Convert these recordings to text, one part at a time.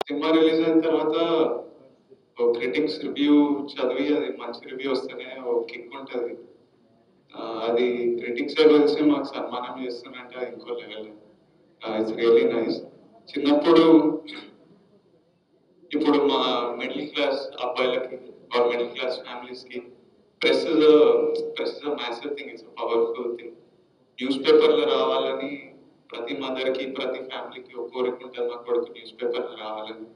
Cinema release అయిన తర్వాత ఓ critics review చదివి అది మంచి రివ్యూ వస్తేనే ఓ కిక్ ఉంటుంది. అది క్రిటిక్స్ తెలిసి మాకు సన్మానం చేస్తున్నట్టే ఇంకో లెవెల్. It's really nice. చిన్నప్పుడు ఇప్పుడు మా మిడిల్ క్లాస్ అబ్బాయిలకి ఆర్ మిడిల్ క్లాస్ ఫ్యామిలీస్ కి press press massive thing, it's powerful thing. News పేపర్లో రావాలని ప్రతి మదర్కి ప్రతి ఫ్యామిలీకి ఒక కోరిక ఉంటుంది, మా కొడుకు న్యూస్ పేపర్లో రావాలని.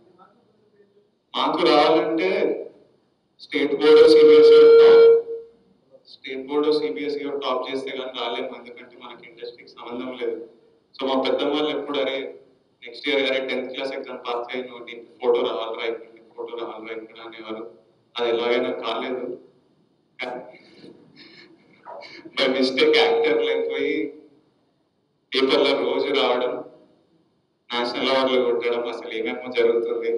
మాకు రావాలంటే స్టేట్ బోర్డు సిబిఎస్ఈ టాప్ చేస్తే కానీ రాలేము, ఎందుకంటే మనకి ఇండస్ట్రీకి సంబంధం లేదు. సో మా పెద్దమ్మ వాళ్ళు ఎప్పుడు అరే నెక్స్ట్ ఇయర్ అరే 10th క్లాస్ ఎగ్జామ్ పాస్ అయ్యి నువ్వు నీకు ఫోటో రావాలిరా ఇక్కడ, నీకు ఫోటో రావాలిరా ఇక్కడ అనేవారు. అది ఎలాగైనా కాలేదు. బై మిస్టేక్ యాక్టర్ లేకపోయి పేపర్లో రోజు రావడం, నేషనల్ అవార్డులు కొట్టడం, అసలు ఏమేమో జరుగుతుంది.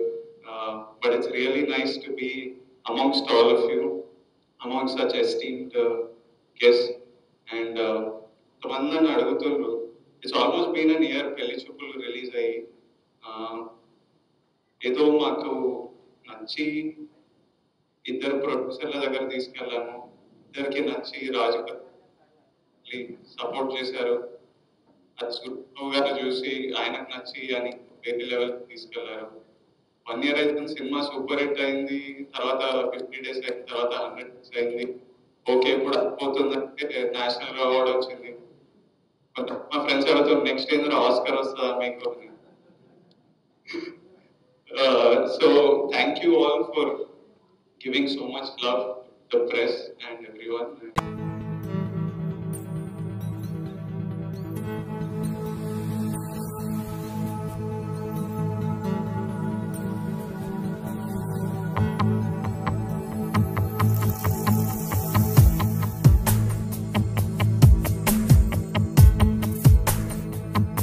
But it's really nice to be amongst all of you, among such esteemed guests. And కొంతమంది అడుగుతున్నారు, it's almost been an year Pelli Choopulu release అయ్యి. ఏదో మాకు నచ్చి ఇద్దరు ప్రొడ్యూసర్ల దగ్గర తీసుకెళ్ళాము, ఇద్దరికి నచ్చి రాజు సపోర్ట్ చేశారు. అది గారు చూసి ఆయనకు నచ్చి అని వేరే లెవెల్ తీసుకెళ్లారు. 1 year అయితే సినిమా సూపర్ హిట్ అయింది. తర్వాత 50 days అయిన తర్వాత 100 days అయింది. ఓకే ఇప్పుడు పోతుందంటే నేషనల్ అవార్డ్ వచ్చింది. మా ఫ్రెండ్స్ అడుగుతారు నెక్స్ట్ ఏంద్ర ఆస్కర్ వస్తుందా మీకు. So thank you all for giving so much love the press and every one.